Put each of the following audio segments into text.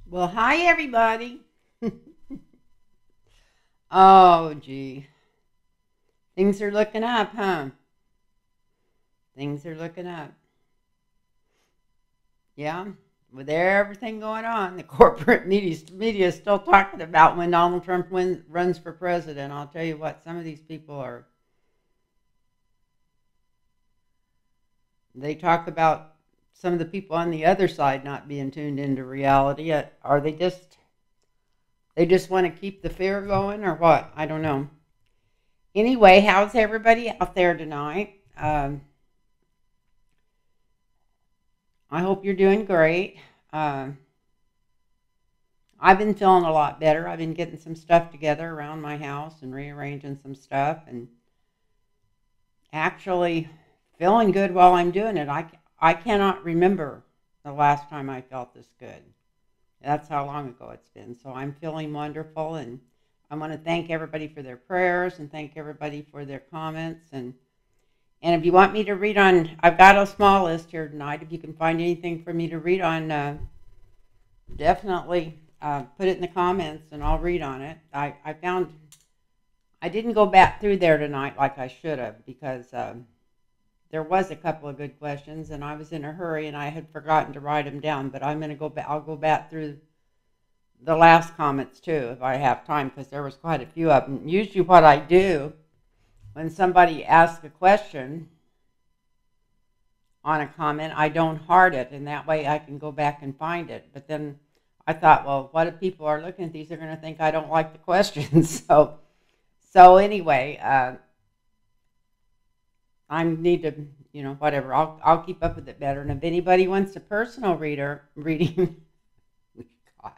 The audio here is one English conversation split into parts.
Well, hi everybody. Oh, gee. Things are looking up, huh? Things are looking up. Yeah. With everything going on, the corporate media is still talking about when Donald Trump runs for president. I'll tell you what, some of these people are, they talk about some of the people on the other side not being tuned into reality. Are they just want to keep the fear going or what? I don't know. Anyway, how's everybody out there tonight? I hope you're doing great. Um, I've been feeling a lot better. I've been getting some stuff together around my house and rearranging some stuff and actually feeling good while I'm doing it. I cannot remember the last time I felt this good. That's how long ago it's been. So I'm feeling wonderful, and I want to thank everybody for their prayers and thank everybody for their comments. And if you want me to read on, I've got a small list here tonight. If you can find anything for me to read on, definitely put it in the comments and I'll read on it. I found I didn't go back through there tonight like I should have because there was a couple of good questions and I was in a hurry and I had forgotten to write them down. But I'm going to go back. I'll go back through the last comments too if I have time because there was quite a few of them. Usually, what I do when somebody asks a question on a comment, I don't heart it, and that way I can go back and find it. But then I thought, well, what if people are looking at these? They're going to think I don't like the questions. So anyway, I need to, whatever. I'll keep up with it better. And if anybody wants a personal reading, God,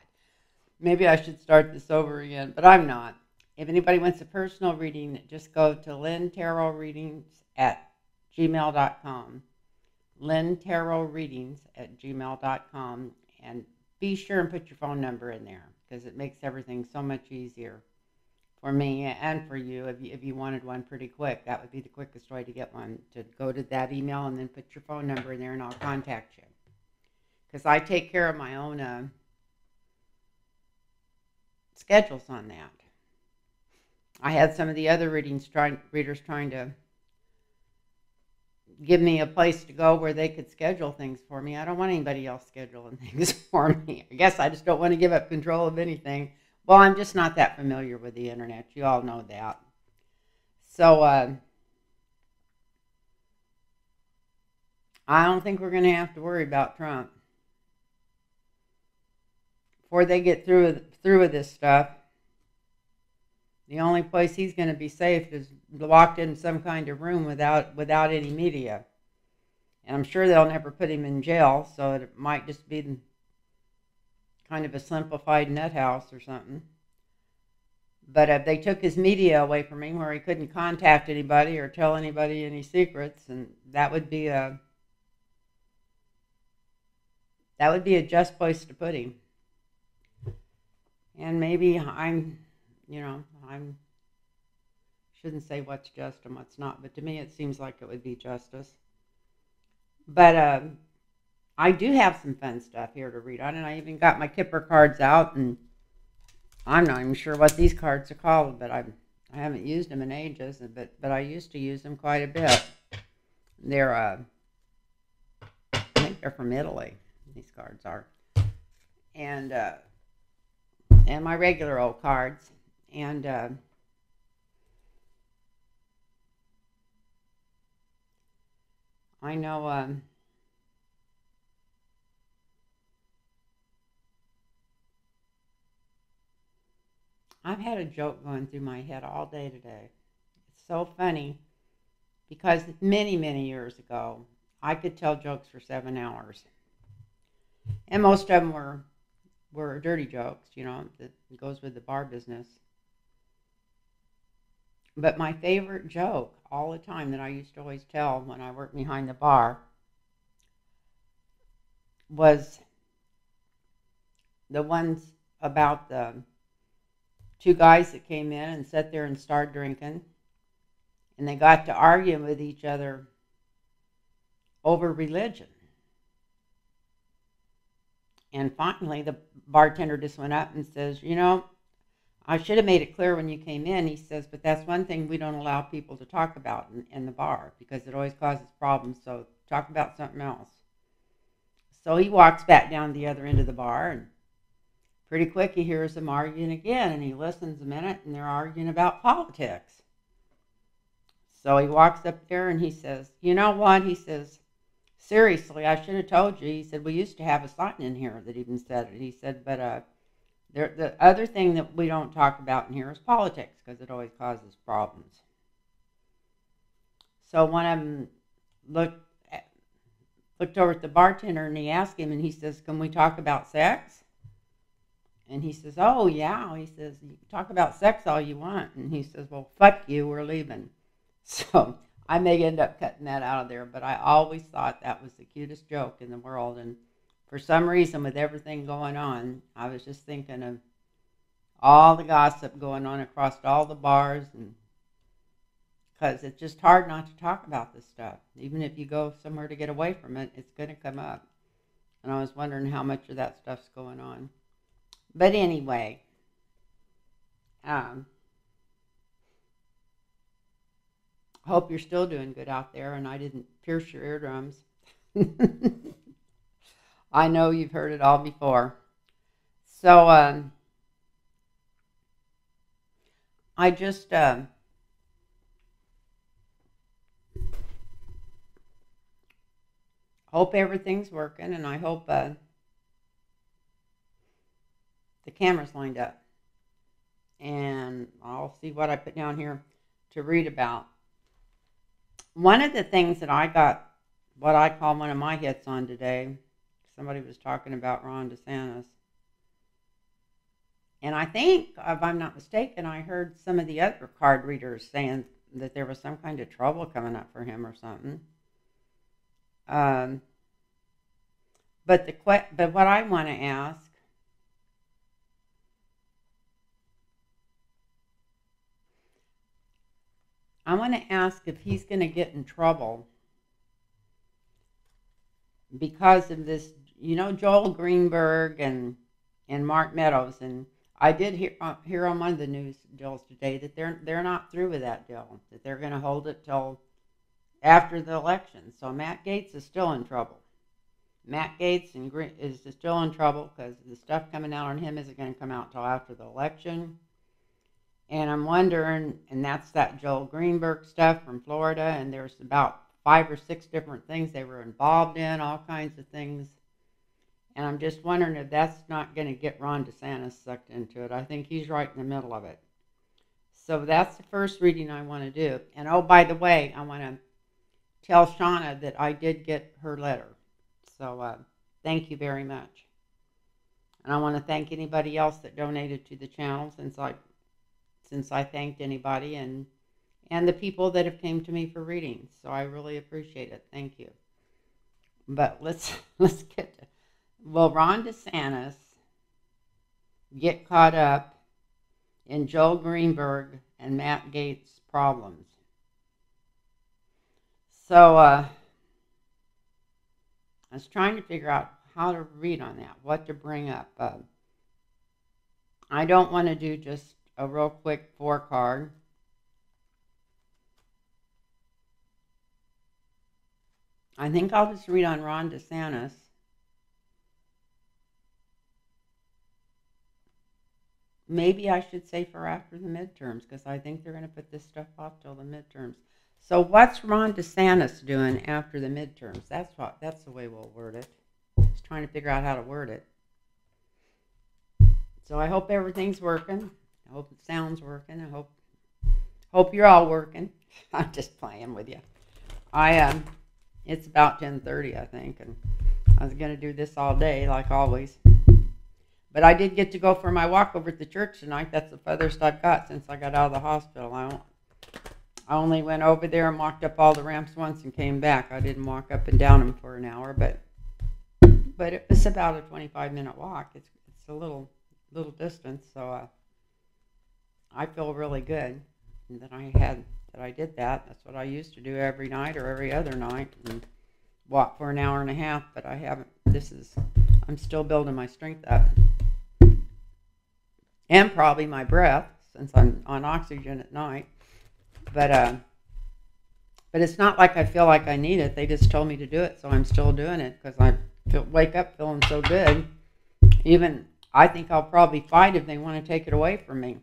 maybe I should start this over again, but I'm not. If anybody wants a personal reading, just go to lynntarotreadings@gmail.com. lynntarotreadings@gmail.com, and be sure and put your phone number in there because it makes everything so much easier for me and for you. If you wanted one pretty quick, that would be the quickest way to get one, to go to that email and then put your phone number in there and I'll contact you because I take care of my own schedules on that. I had some of the other readers trying to give me a place to go where they could schedule things for me. I don't want anybody else scheduling things for me. I guess I just don't want to give up control of anything. Well, I'm just not that familiar with the internet. You all know that. So I don't think we're going to have to worry about Trump before they get through with this stuff. The only place he's going to be safe is locked in some kind of room without any media. And I'm sure they'll never put him in jail, so it might just be kind of a simplified nut house or something. But if they took his media away from him where he couldn't contact anybody or tell anybody any secrets, and that would be a just place to put him. And maybe I'm shouldn't say what's just and what's not, but to me it seems like it would be justice. But I do have some fun stuff here to read on, and I even got my Kipper cards out, and I'm not even sure what these cards are called, but I haven't used them in ages, but I used to use them quite a bit. They're I think they're from Italy. These cards are, and my regular old cards, and I know I've had a joke going through my head all day today. It's so funny because many, many years ago, I could tell jokes for 7 hours. And most of them were dirty jokes, that goes with the bar business. But my favorite joke all the time that I used to always tell when I worked behind the bar was the ones about the two guys that came in and sat there and started drinking. And they got to arguing with each other over religion. And finally, the bartender just went up and says, you know, I should have made it clear when you came in. He says, but that's one thing we don't allow people to talk about in the bar because it always causes problems. So talk about something else. So he walks back down the other end of the bar, and pretty quick he hears them arguing again, and he listens a minute, and they're arguing about politics. So he walks up there and he says, you know what? He says, seriously, I should have told you. He said, we used to have a sign in here that even said it. He said, but the other thing that we don't talk about in here is politics because it always causes problems. So one of them looked over at the bartender and he asked him, and he says, can we talk about sex? And he says, oh, yeah. He says, you can talk about sex all you want. And he says, well, fuck you, we're leaving. So I may end up cutting that out of there, but I always thought that was the cutest joke in the world. And for some reason, with everything going on, I was just thinking of all the gossip going on across all the bars, and because it's just hard not to talk about this stuff. Even if you go somewhere to get away from it, it's going to come up. And I was wondering how much of that stuff's going on. But anyway, hope you're still doing good out there, and I didn't pierce your eardrums. I know you've heard it all before. So, I just, hope everything's working, and I hope, the camera's lined up. And I'll see what I put down here to read about. One of the things that I got, what I call one of my hits on today, somebody was talking about Ron DeSantis. And I think, if I'm not mistaken, I heard some of the other card readers saying that there was some kind of trouble coming up for him or something. But what I want to ask, if he's going to get in trouble because of this, you know, Joel Greenberg and Mark Meadows. And I did hear on one of the news deals today that they're not through with that deal, that they're going to hold it till after the election. So Matt Gaetz is still in trouble. Matt Gaetz is still in trouble because the stuff coming out on him isn't going to come out till after the election. And I'm wondering, and that's that Joel Greenberg stuff from Florida, and there's about 5 or 6 different things they were involved in, all kinds of things. And I'm just wondering if that's not going to get Ron DeSantis sucked into it. I think he's right in the middle of it. So that's the first reading I want to do. And oh, by the way, I want to tell Shauna that I did get her letter. So thank you very much. And I want to thank anybody else that donated to the channel since I thanked anybody, and the people that have came to me for readings. So I really appreciate it. Thank you. But let's get to, will Ron DeSantis get caught up in Joel Greenberg and Matt Gaetz' problems? So I was trying to figure out how to read on that, what to bring up. I don't want to do just a real quick 4 card. I think I'll just read on Ron DeSantis. Maybe I should say for after the midterms, because I think they're going to put this stuff off till the midterms. So what's Ron DeSantis doing after the midterms? That's the way we'll word it. Just trying to figure out how to word it. So I hope everything's working. I hope the sound's working. I hope you're all working. I'm just playing with you. It's about 10:30, I think, and I was going to do this all day, like always. But I did get to go for my walk over at the church tonight. That's the furthest I've got since I got out of the hospital. I only went over there and walked up all the ramps once and came back. I didn't walk up and down them for an hour, but it was about a 25-minute walk. It's a little distance, so I feel really good that I did that. That's what I used to do every night or every other night, and walk for an hour and a half, but I haven't. I'm still building my strength up. And probably my breath, since I'm on oxygen at night. But it's not like I feel like I need it. They just told me to do it, so I'm still doing it because wake up feeling so good. Even I think I'll probably fight if they want to take it away from me.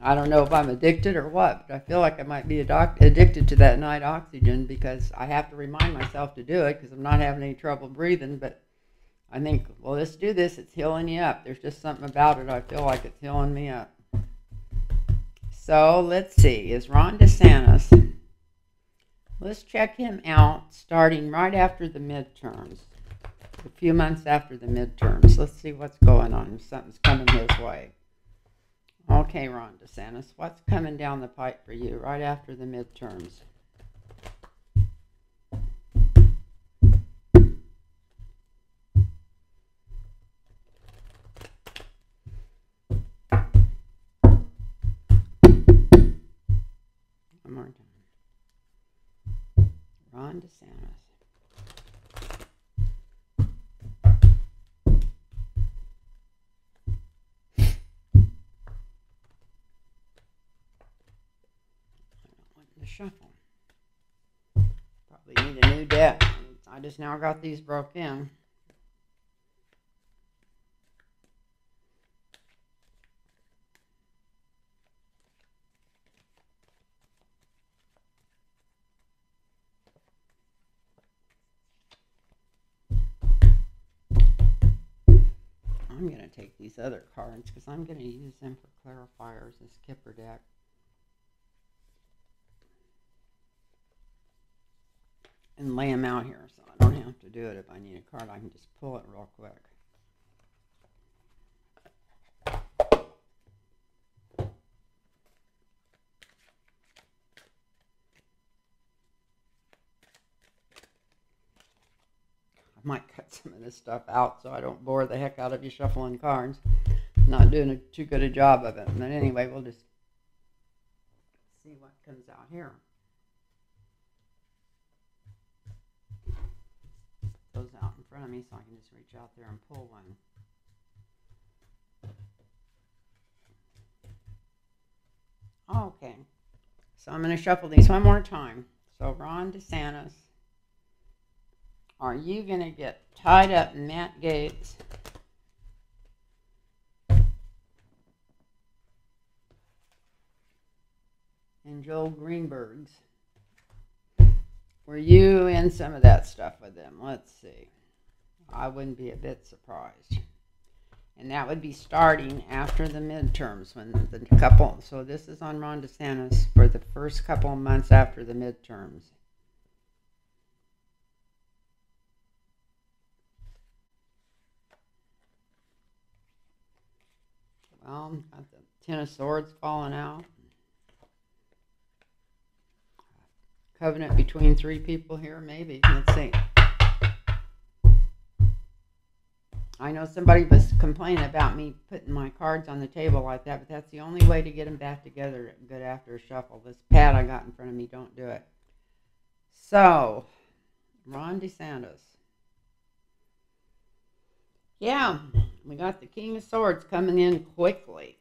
I don't know if I'm addicted or what, but I feel like I might be addicted to that night oxygen because I have to remind myself to do it because I'm not having any trouble breathing. But I think, well, let's do this. It's healing you up. There's just something about it. I feel like it's healing me up. So let's see. Is Ron DeSantis? Let's check him out starting right after the midterms. A few months after the midterms. Let's see what's going on. If something's coming his way. Okay, Ron DeSantis, what's coming down the pipe for you right after the midterms? One more time. Ron DeSantis. Shuffle. Probably need a new deck. I just now got these broke in. I'm going to take these other cards because I'm going to use them for clarifiers, this Kipper deck. And lay them out here so I don't have to do it. If I need a card, I can just pull it real quick. I might cut some of this stuff out so I don't bore the heck out of you shuffling cards. I'm not doing too good a job of it. But anyway, we'll just see what comes out here. Those out in front of me so I can just reach out there and pull one. Okay, so I'm going to shuffle these one more time. So Ron DeSantis, are you going to get tied up in Matt Gaetz and Joel Greenberg's? Were you in some of that stuff with them? Let's see. I wouldn't be a bit surprised. And that would be starting after the midterms when the couple, so this is on Ron DeSantis for the first couple of months after the midterms. Well, got the Ten of Swords falling out. Covenant between three people here, maybe. Let's see. I know somebody was complaining about me putting my cards on the table like that, but that's the only way to get them back together good after a shuffle. This pad I got in front of me, don't do it. So, Ron DeSantis. Yeah, we got the King of Swords coming in quickly.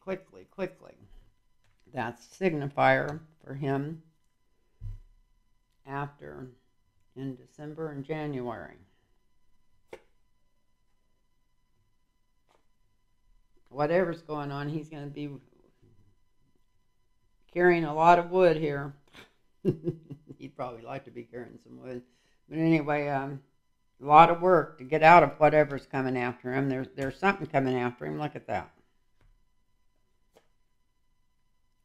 That's signifier for him after in December and January. Whatever's going on, he's going to be carrying a lot of wood here. He'd probably like to be carrying some wood. But anyway, a lot of work to get out of whatever's coming after him. There's something coming after him. Look at that.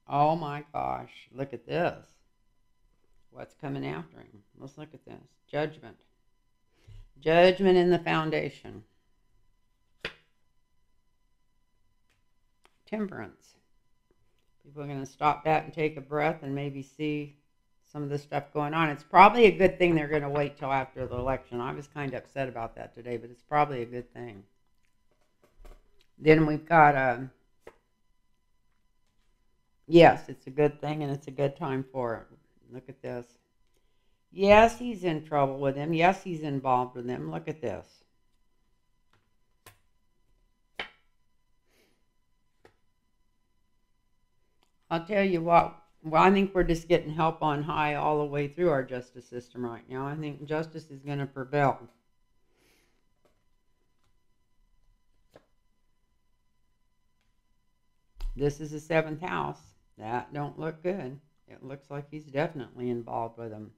Oh my gosh, look at this. What's coming after him? Let's look at this. Judgment. Judgment in the foundation. Temperance. People are going to stop back and take a breath and maybe see some of the stuff going on. It's probably a good thing they're going to wait till after the election. I was kind of upset about that today, but it's probably a good thing. Then we've got yes, it's a good thing and it's a good time for it. Look at this. Yes, he's in trouble with him. Yes, he's involved with him. Look at this. I'll tell you what. Well, I think we're just getting help on high all the way through our justice system right now. I think justice is going to prevail. This is the seventh house. That don't look good. It looks like he's definitely involved with him.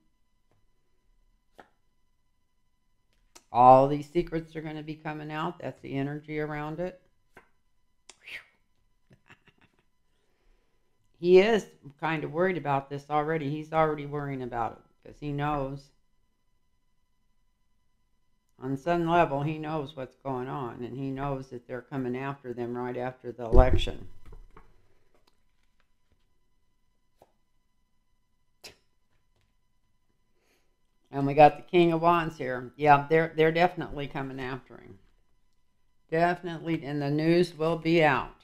All these secrets are going to be coming out. That's the energy around it. He is kind of worried about this already. He's already worrying about it because he knows, on some level, he knows what's going on, and he knows that they're coming after them right after the election. And we got the King of Wands here. Yeah, they're definitely coming after him. Definitely, and the news will be out.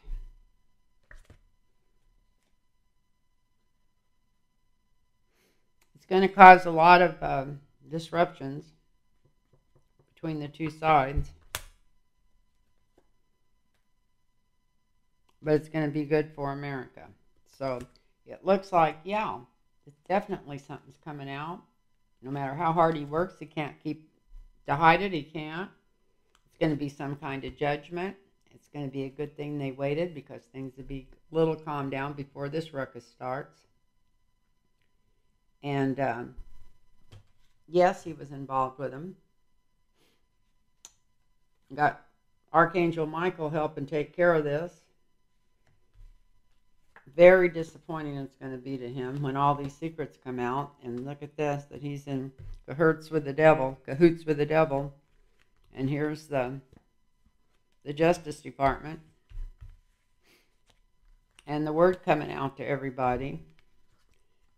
It's going to cause a lot of disruptions between the two sides. But it's going to be good for America. So it looks like, yeah, it's definitely something's coming out. No matter how hard he works, he can't keep to hide it. He can't. It's going to be some kind of judgment. It's going to be a good thing they waited because things would be a little calmed down before this ruckus starts. And yes, he was involved with him. Got Archangel Michael helping take care of this. Very disappointing it's going to be to him when all these secrets come out. And look at this, that he's in cahoots with the devil. And here's the Justice Department. And the word coming out to everybody,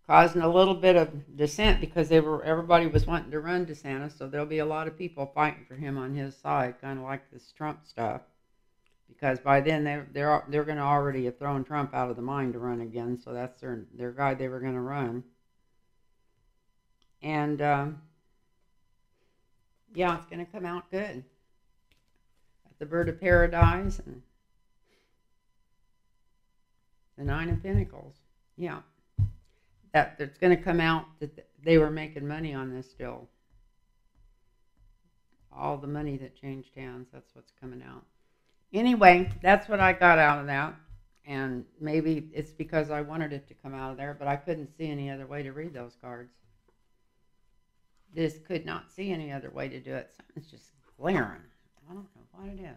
causing a little bit of dissent because everybody was wanting to run DeSantis, so there'll be a lot of people fighting for him on his side, kind of like this Trump stuff. Because by then they're going to already have thrown Trump out of the mine to run again, so that's their guy they were going to run. And yeah, it's going to come out good. At the Bird of Paradise and the Nine of Pentacles. Yeah, that it's going to come out that they were making money on this deal. All the money that changed hands, that's what's coming out. Anyway, that's what I got out of that. And maybe it's because I wanted it to come out of there, but I couldn't see any other way to read those cards. Just could not see any other way to do it. Something's just glaring. I don't know what it is.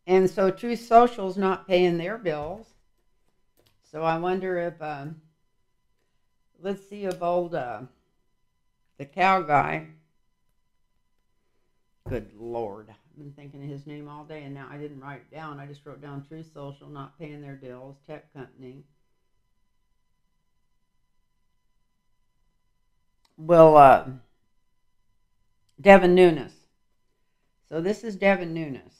And so Truth Social's not paying their bills. So I wonder if, let's see if old, the cow guy, good Lord, I've been thinking of his name all day and now I didn't write it down. I just wrote down Truth Social not paying their bills, tech company. Well, Devin Nunes. So this is Devin Nunes.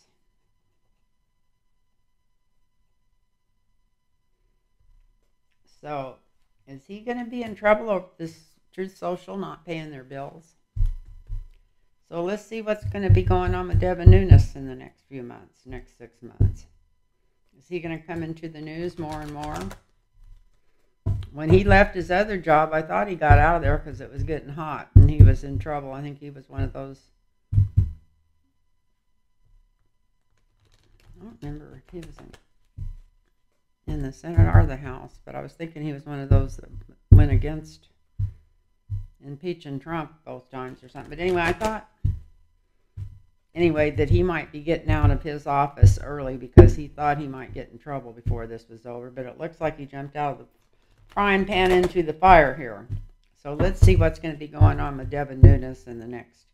So, is he going to be in trouble over this Truth Social not paying their bills? So let's see what's going to be going on with Devin Nunes in the next few months, next 6 months. Is he going to come into the news more and more? When he left his other job, I thought he got out of there because it was getting hot and he was in trouble. I think he was one of those, I don't remember if he was in the Senate or the House, but I was thinking he was one of those that went against impeaching Trump both times or something. But anyway, I thought, that he might be getting out of his office early because he thought he might get in trouble before this was over. But it looks like he jumped out of the frying pan into the fire here. So let's see what's going to be going on with Devin Nunes in the next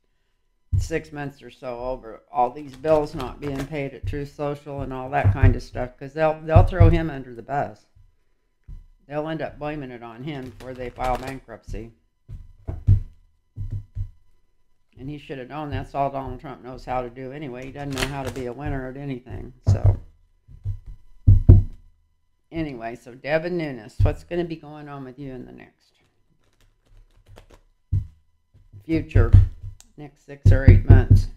6 months or so over all these bills not being paid at Truth Social and all that kind of stuff, because they'll throw him under the bus. They'll end up blaming it on him before they file bankruptcy. And he should have known that's all Donald Trump knows how to do anyway. He doesn't know how to be a winner at anything. So, anyway, so Devin Nunes, what's going to be going on with you in the next future, next 6 or 8 months?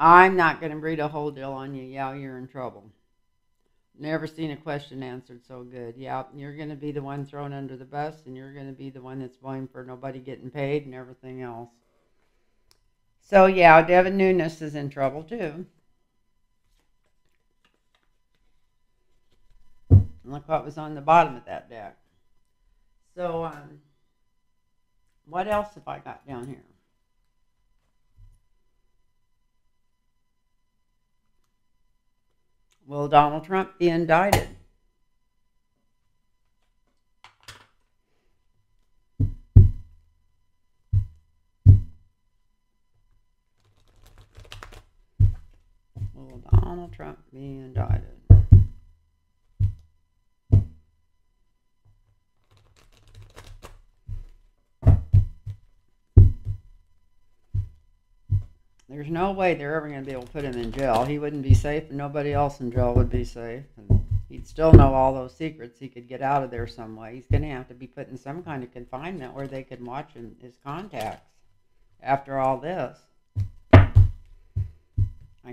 I'm not going to read a whole deal on you. Yeah, you're in trouble. Never seen a question answered so good. Yeah, you're going to be the one thrown under the bus, and you're going to be the one that's blamed for nobody getting paid and everything else. So, yeah, Devin Nunes is in trouble, too. Look what was on the bottom of that deck. So, what else have I got down here? Will Donald Trump be indicted? Will Donald Trump be indicted? There's no way they're ever going to be able to put him in jail. He wouldn't be safe, and nobody else in jail would be safe. And he'd still know all those secrets. He could get out of there some way. He's going to have to be put in some kind of confinement where they can watch his contacts after all this. I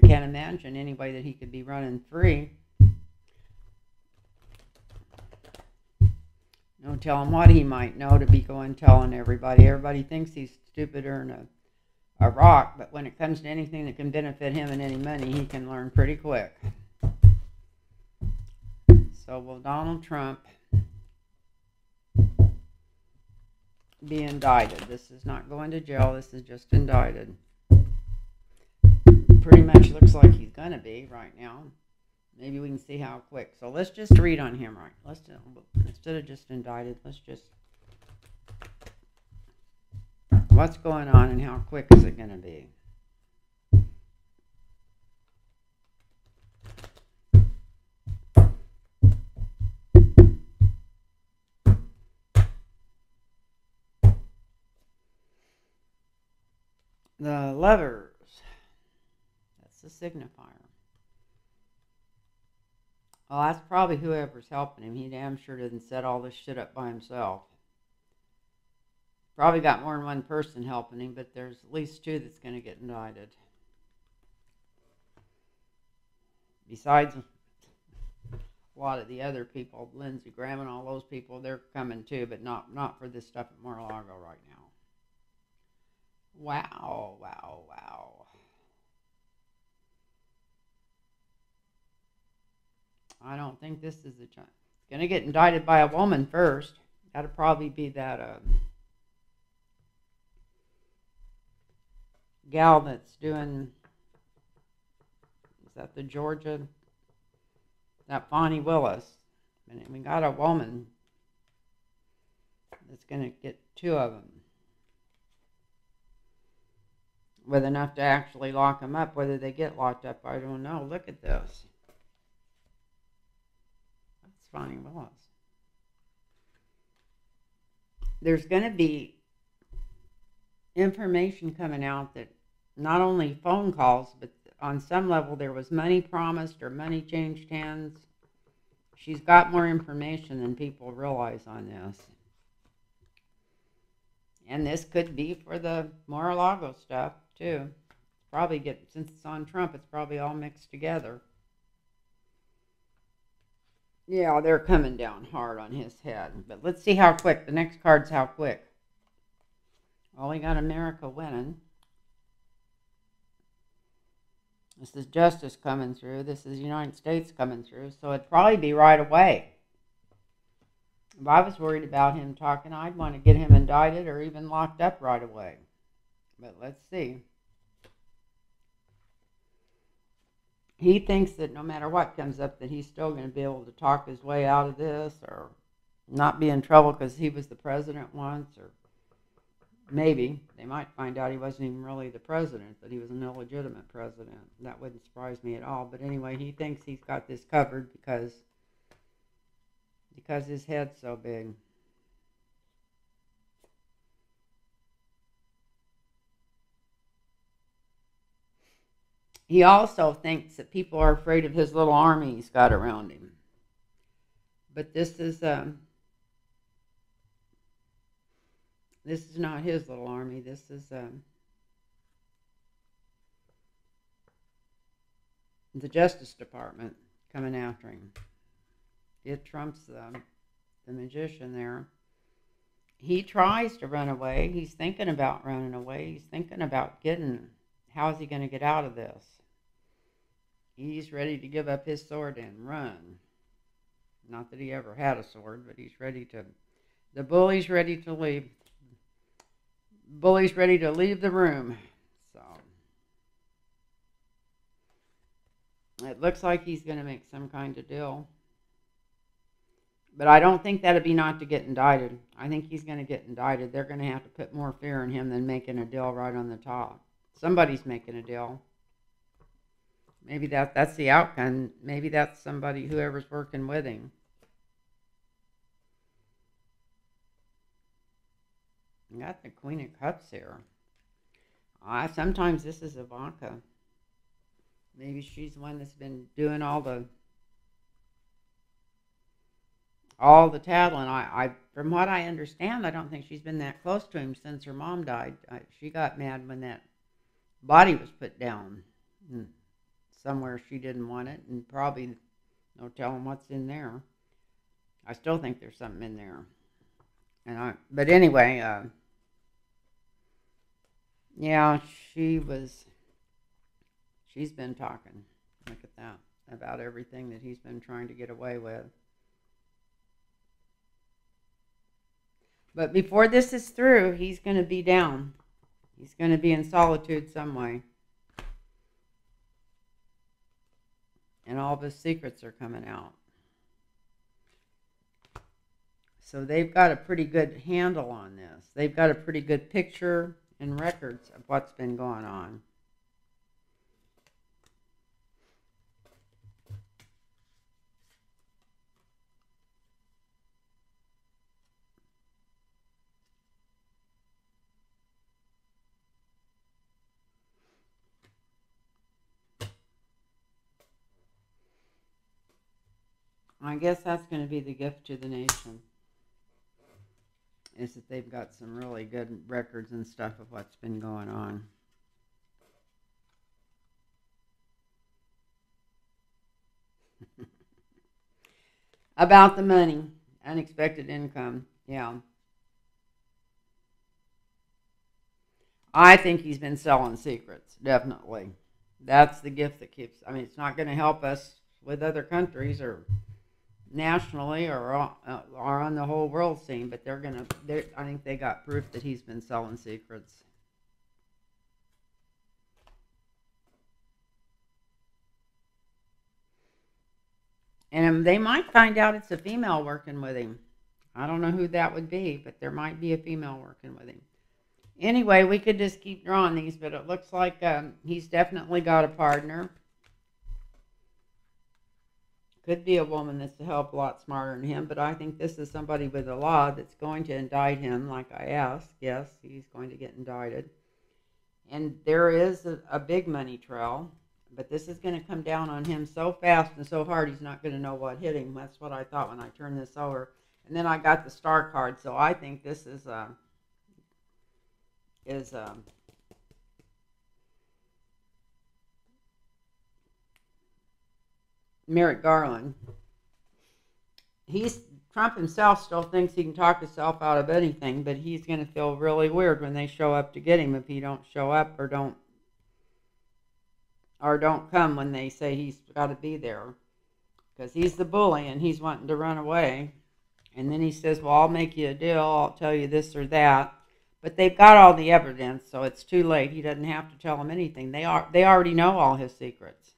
can't imagine any way that he could be running free. Don't tell him what he might know to be going telling everybody. Everybody thinks he's stupider than a rock, but when it comes to anything that can benefit him and any money, he can learn pretty quick. So will Donald Trump be indicted? This is not going to jail. This is just indicted. Pretty much looks like he's going to be right now. Maybe we can see how quick. So let's just read on him, right? Instead of just indicted, let's just... What's going on and how quick is it going to be? The Lovers. That's the signifier. Well, that's probably whoever's helping him. He damn sure didn't set all this shit up by himself. Probably got more than one person helping him, but there's at least 2 that's going to get indicted. Besides a lot of the other people, Lindsey Graham and all those people, they're coming too, but not for this stuff at Mar-a-Lago right now. Wow, wow, wow. I don't think this is a chance. It's going to get indicted by a woman first. That'll probably be that gal that's doing, is that the Georgia, that Bonnie Willis. And we got a woman that's going to get 2 of them. With enough to actually lock them up. Whether they get locked up, I don't know. Look at this. That's Bonnie Willis. There's going to be information coming out that not only phone calls, but on some level there was money promised or money changed hands. She's got more information than people realize on this. And this could be for the Mar-a-Lago stuff, too. Probably since it's on Trump, it's probably all mixed together. Yeah, they're coming down hard on his head. But let's see how quick. The next card's how quick. Well, we got America winning. This is justice coming through. This is the United States coming through. So it'd probably be right away. If I was worried about him talking, I'd want to get him indicted or even locked up right away. But let's see. he thinks that no matter what comes up, that he's still going to be able to talk his way out of this, or not be in trouble because he was the president once, or maybe they might find out he wasn't even really the president, that he was an illegitimate president. That wouldn't surprise me at all. But anyway, he thinks he's got this covered because his head's so big. He also thinks that people are afraid of his little army he's got around him. But this is not his little army. This is the Justice Department coming after him. It trumps the magician there. He tries to run away. He's thinking about running away. He's thinking about how is he going to get out of this? He's ready to give up his sword and run. Not that he ever had a sword, but he's ready to. The bully's ready to leave. Bully's ready to leave the room. So it looks like he's going to make some kind of deal. But I don't think that'd be not to get indicted. I think he's going to get indicted. They're going to have to put more fear in him than making a deal right on the top. Somebody's making a deal. Maybe that's the outcome. Maybe that's somebody, whoever's working with him. I got the Queen of Cups here. Sometimes this is Ivanka. Maybe she's the one that's been doing all the tattling. I from what I understand, I don't think she's been that close to him since her mom died. She got mad when that body was put down somewhere she didn't want it, and probably no telling what's in there. I still think there's something in there. But anyway, yeah, she's been talking. Look at that, about everything that he's been trying to get away with. But before this is through, he's going to be down. He's going to be in solitude some way. And all of his secrets are coming out. So they've got a pretty good handle on this. They've got a pretty good picture and records of what's been going on. I guess that's going to be the gift to the nation, is that they've got some really good records and stuff of what's been going on. About the money, unexpected income, yeah. I think he's been selling secrets, definitely. That's the gift that keeps, it's not going to help us with other countries or nationally or on the whole world scene, but I think they got proof that he's been selling secrets. And they might find out it's a female working with him. I don't know who that would be, but there might be a female working with him. Anyway, we could just keep drawing these, but it looks like he's definitely got a partner. Could be a woman that's a hell of a lot smarter than him, but I think this is somebody with a law that's going to indict him, like I asked. Yes, he's going to get indicted. And there is a big money trail, but this is going to come down on him so fast and so hard he's not going to know what hit him. That's what I thought when I turned this over. And then I got the star card, so I think this is Merrick Garland. Trump himself still thinks he can talk himself out of anything, but he's going to feel really weird when they show up to get him if he don't show up or don't come when they say he's got to be there, because he's the bully and he's wanting to run away. And then he says, well, I'll make you a deal, I'll tell you this or that. But they've got all the evidence, so it's too late. He doesn't have to tell them anything. They already know all his secrets.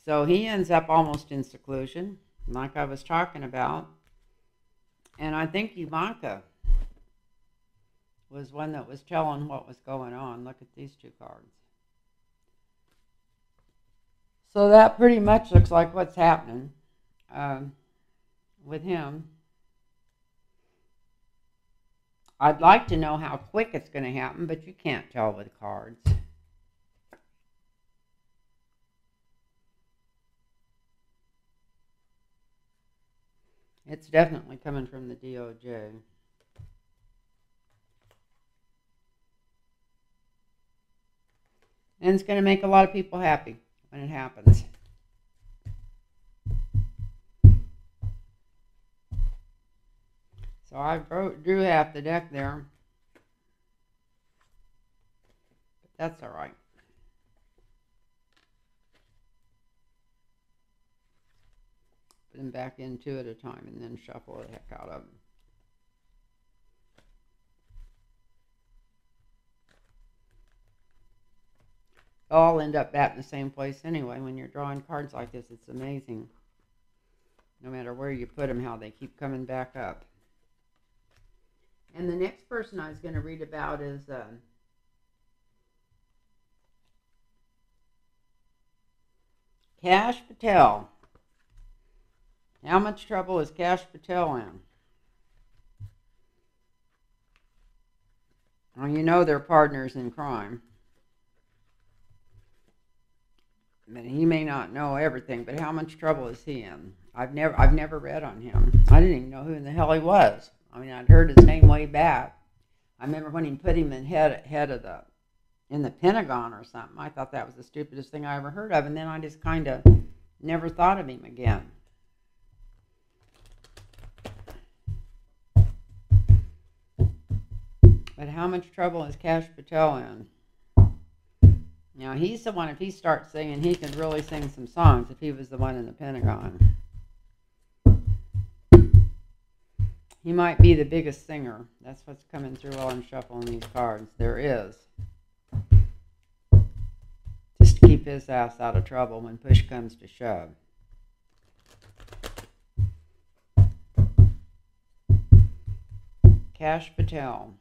So he ends up almost in seclusion, like I was talking about. And I think Ivanka was one that was telling what was going on. Look at these two cards. So that pretty much looks like what's happening with him. I'd like to know how quick it's going to happen, but you can't tell with cards. It's definitely coming from the DOJ. And it's going to make a lot of people happy when it happens. So I drew half the deck there. But that's all right. Put them back in two at a time and then shuffle the heck out of them. They'll all end up back in the same place anyway. When you're drawing cards like this, it's amazing. No matter where you put them, how they keep coming back up. And the next person I was going to read about is Kash Patel. How much trouble is Kash Patel in? Well, you know they're partners in crime. But he may not know everything, but how much trouble is he in? I've never read on him. I didn't even know who in the hell he was. I mean, I'd heard his name way back. I remember when he put him in head of in the Pentagon or something. I thought that was the stupidest thing I ever heard of, and then I just kind of never thought of him again. But how much trouble is Kash Patel in? Now, he's the one, if he starts singing, he could really sing some songs if he was the one in the Pentagon. He might be the biggest singer. That's what's coming through while I'm shuffling these cards. There is. Just to keep his ass out of trouble when push comes to shove. Kash Patel.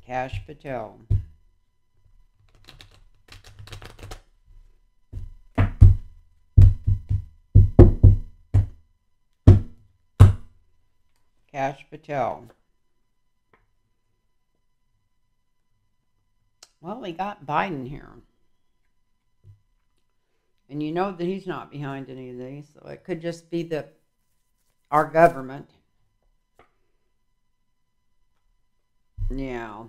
Kash Patel. Kash Patel. Well, we got Biden here. And you know that he's not behind any of these, so it could just be our government. Yeah.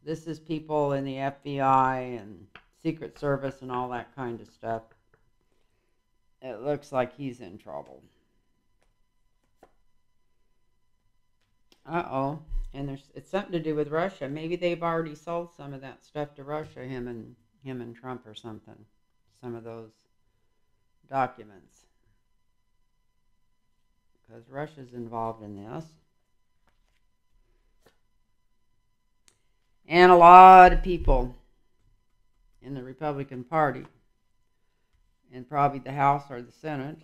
This is people in the FBI and Secret Service and all that kind of stuff. It looks like he's in trouble. Uh-oh. And it's something to do with Russia. Maybe they've already sold some of that stuff to Russia, him and Trump or something. Some of those documents. Because Russia's involved in this. And a lot of people in the Republican Party, and probably the House or the Senate,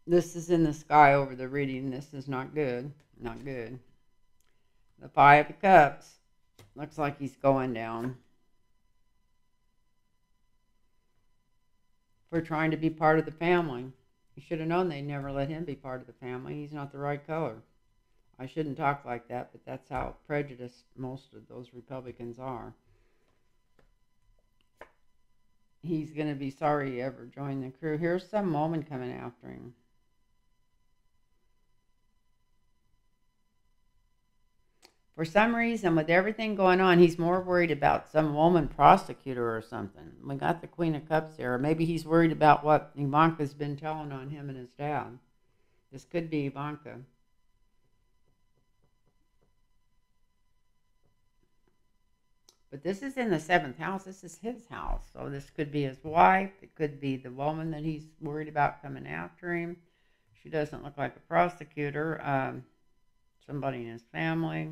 this is in the sky over the reading. This is not good. Not good. The Five of Cups. Looks like he's going down. For trying to be part of the family. He should have known they'd never let him be part of the family. He's not the right color. I shouldn't talk like that, but that's how prejudiced most of those Republicans are. He's going to be sorry he ever joined the crew. Here's some woman coming after him. For some reason, with everything going on, he's more worried about some woman prosecutor or something. We got the Queen of Cups here. Or maybe he's worried about what Ivanka's been telling on him and his dad. This could be Ivanka. But this is in the 7th house. This is his house. So this could be his wife. It could be the woman that he's worried about coming after him. She doesn't look like a prosecutor. somebody in his family.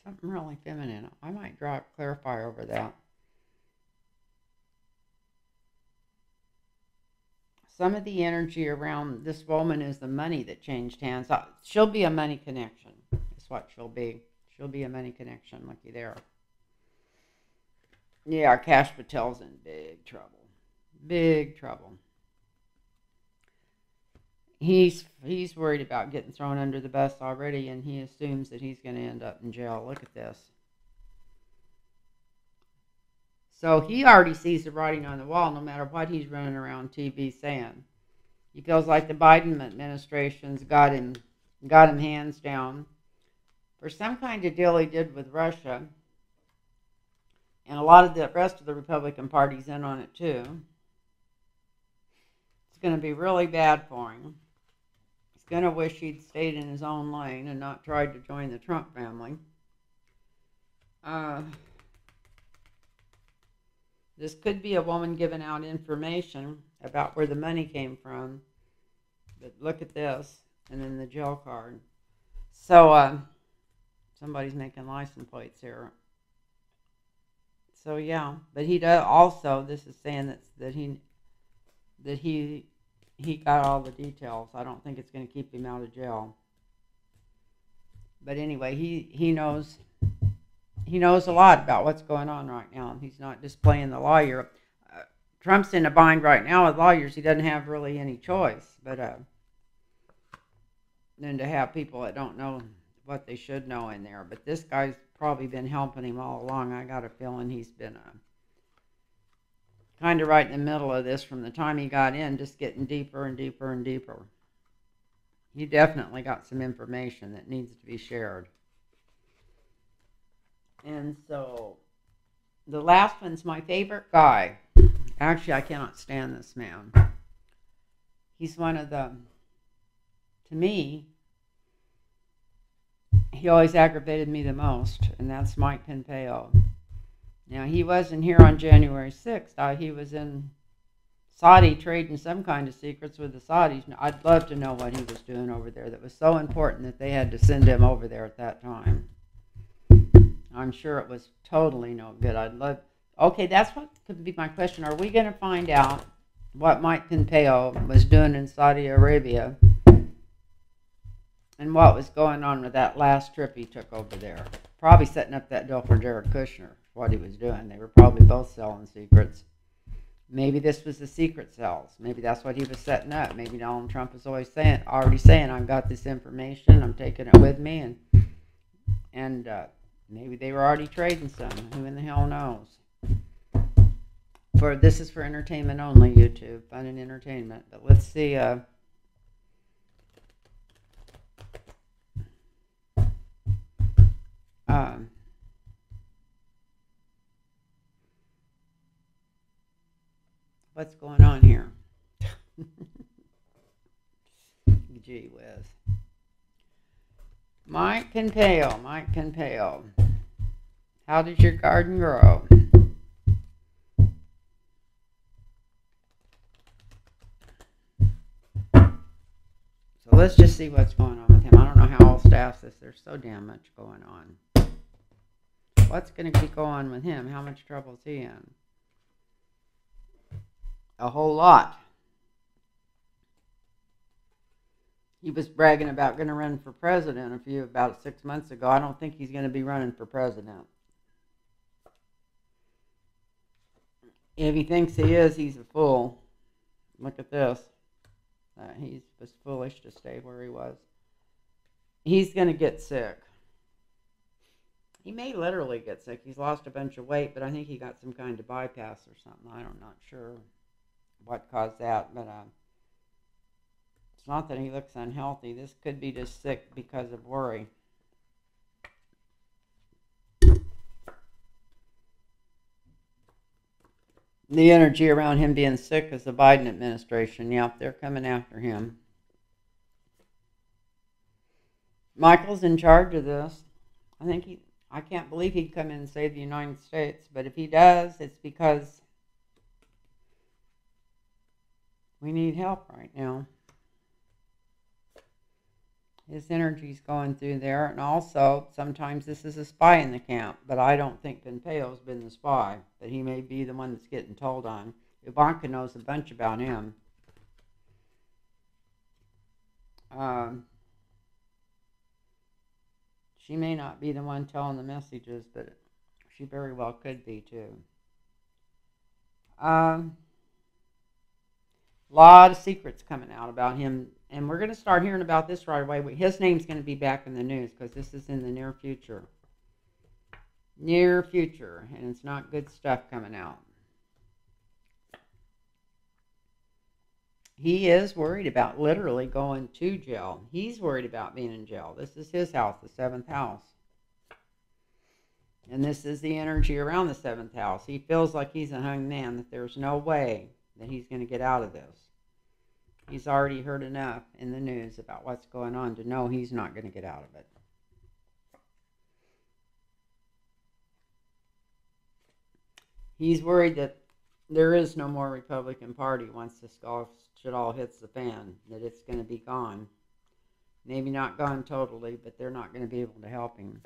Something really feminine. I might clarify over that. Some of the energy around this woman is the money that changed hands. She'll be a money connection. That's what she'll be. She'll be a money connection. Looky there. Yeah, Cash Patel's in big trouble. Big trouble. He's worried about getting thrown under the bus already, and he assumes that he's going to end up in jail. Look at this. So he already sees the writing on the wall, no matter what he's running around TV saying. He feels like the Biden administration's got him hands down for some kind of deal he did with Russia, and a lot of the rest of the Republican Party's in on it too. It's going to be really bad for him. He's going to wish he'd stayed in his own lane and not tried to join the Trump family. This could be a woman giving out information about where the money came from. But look at this, and then the jail card. So somebody's making license plates here. So yeah, but he does also. This is saying that he got all the details. I don't think it's going to keep him out of jail. But anyway, he knows. He knows a lot about what's going on right now. He's not just playing the lawyer. Trump's in a bind right now with lawyers. He doesn't have really any choice, but then to have people that don't know what they should know in there. But this guy's probably been helping him all along. I got a feeling he's been kind of right in the middle of this from the time he got in, just getting deeper and deeper and deeper. He definitely got some information that needs to be shared. And so, the last one's my favorite guy. Actually, I cannot stand this man. He's one of the, to me, he always aggravated me the most, and that's Mike Pompeo. Now, he wasn't here on January 6th. He was in Saudi trading some kind of secrets with the Saudis. Now, I'd love to know what he was doing over there that was so important that they had to send him over there at that time. I'm sure it was totally no good. Okay, that's what could be my question. Are we going to find out what Mike Pompeo was doing in Saudi Arabia and what was going on with that last trip he took over there? Probably setting up that deal for Jared Kushner, what he was doing. They were probably both selling secrets. Maybe this was the secret cells. Maybe that's what he was setting up. Maybe Donald Trump was already saying, I've got this information, I'm taking it with me, and maybe they were already trading some. Who in the hell knows? This is for entertainment only, YouTube. Fun and entertainment. But let's see. What's going on here? Gee whiz. Mike Pompeo. How does your garden grow? So let's just see what's going on with him. I don't know how I'll staff this. There's so damn much going on. What's going to be going on with him? How much trouble is he in? A whole lot. He was bragging about going to run for president about 6 months ago. I don't think he's going to be running for president. If he thinks he is, he's a fool. Look at this. He was foolish to stay where he was. He's going to get sick. He may literally get sick. He's lost a bunch of weight, but I think he got some kind of bypass or something. I'm not sure what caused that, but it's not that he looks unhealthy. This could be just sick because of worry. The energy around him being sick is the Biden administration. Yep, they're coming after him. Michael's in charge of this. I can't believe he'd come in and save the United States, but if he does, it's because We need help right now. His energy's going through there, and also sometimes this is a spy in the camp, but I don't think Pompeo's been the spy, but he may be the one that's getting told on. Ivanka knows a bunch about him. She may not be the one telling the messages, but she very well could be too. Lot of secrets coming out about him, and we're going to start hearing about this right away. His name's going to be back in the news because this is in the near future. Near future, and it's not good stuff coming out. He is worried about literally going to jail. He's worried about being in jail. This is his house, the 7th house. And this is the energy around the 7th house. He feels like he's a hung man, that there's no way that he's going to get out of this. He's already heard enough in the news about what's going on to know he's not going to get out of it. He's worried that there is no more Republican Party once this shit all hits the fan, that it's going to be gone. Maybe not gone totally, but they're not going to be able to help him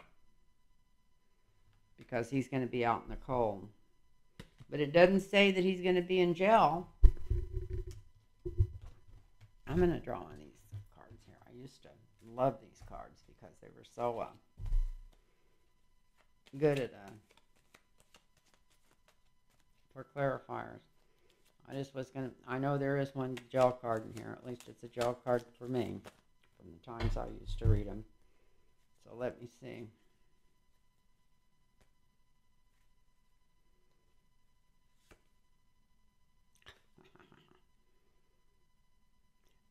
because he's going to be out in the cold. But it doesn't say that he's going to be in jail. I'm going to draw on these cards here. I used to love these cards because they were so good at for clarifiers. I know there is one gel card in here. At least it's a gel card for me from the times I used to read them. So let me see.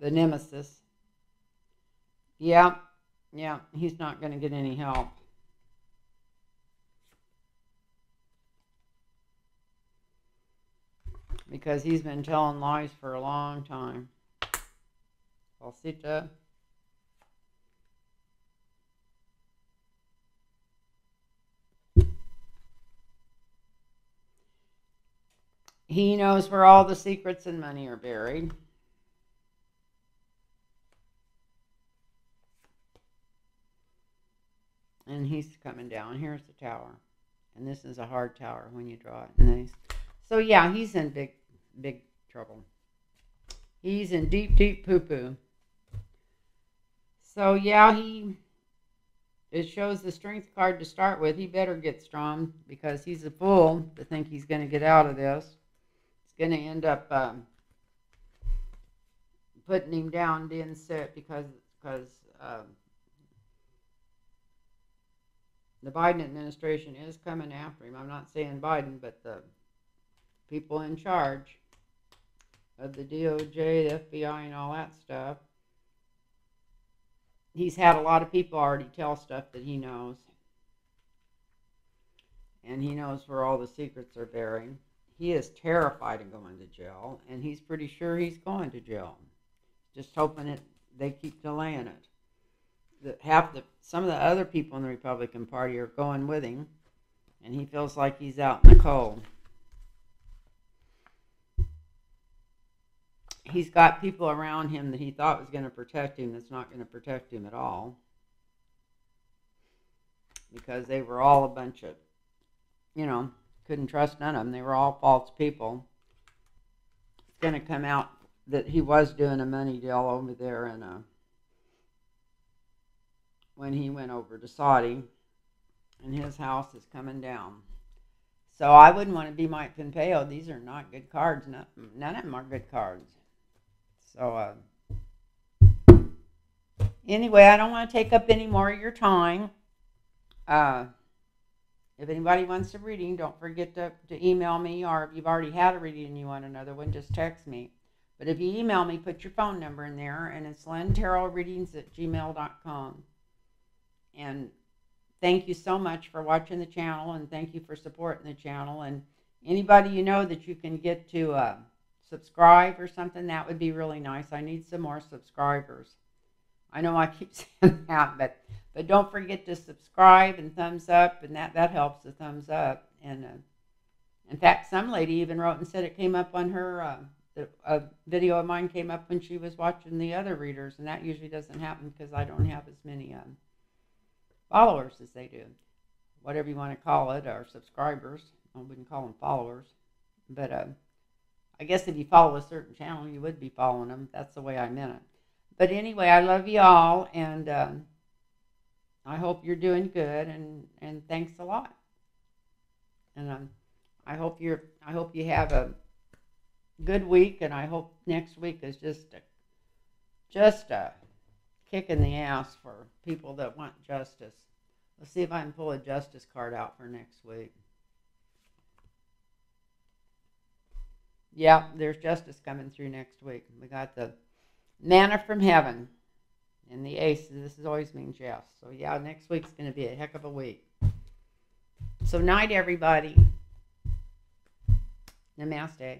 The nemesis. Yeah, he's not going to get any help. Because he's been telling lies for a long time. Falsita. He knows where all the secrets and money are buried. And he's coming down. Here's the tower. And this is a hard tower when you draw it. And so yeah, he's in big trouble. He's in deep poo-poo. So yeah, it shows the strength card to start with. He better get strong because he's a fool to think he's going to get out of this. It's going to end up putting him down, being sick because the Biden administration is coming after him. I'm not saying Biden, but the people in charge of the DOJ, the FBI, and all that stuff. He's had a lot of people already tell stuff that he knows. And he knows where all the secrets are buried. He is terrified of going to jail, and he's pretty sure he's going to jail. Just hoping they keep delaying it. Some of the other people in the Republican Party are going with him, and he feels like he's out in the cold. He's got people around him that he thought was going to protect him that's not going to protect him at all, because they were all a bunch of, couldn't trust none of them. They were all false people. It's going to come out that he was doing a money deal over there when he went over to Saudi, and his house is coming down. So I wouldn't want to be Mike Pompeo. These are not good cards. None of them are good cards. So anyway, I don't want to take up any more of your time. If anybody wants a reading, don't forget to email me, or if you've already had a reading and you want another one, just text me. But if you email me, put your phone number in there, and it's lynntarotreadings@gmail.com. And thank you so much for watching the channel, and thank you for supporting the channel. And anybody you know that you can get to subscribe or something, that would be really nice. I need some more subscribers. I know I keep saying that, but don't forget to subscribe and thumbs up, and that helps, the thumbs up. And in fact, some lady even wrote and said it came up on her A video of mine came up when she was watching the other readers, and that usually doesn't happen because I don't have as many followers as they do. Whatever you want to call it, or subscribers. I wouldn't call them followers. But I guess if you follow a certain channel, you would be following them. That's the way I meant it. But anyway, I love you all, and I hope you're doing good, and thanks a lot. And I hope you have a good week, and I hope next week is just a kick in the ass for people that want justice. Let's see if I can pull a justice card out for next week. Yeah, there's justice coming through next week. We got the manna from heaven and the ace. This always means yes. So yeah, next week's going to be a heck of a week. So night, everybody. Namaste.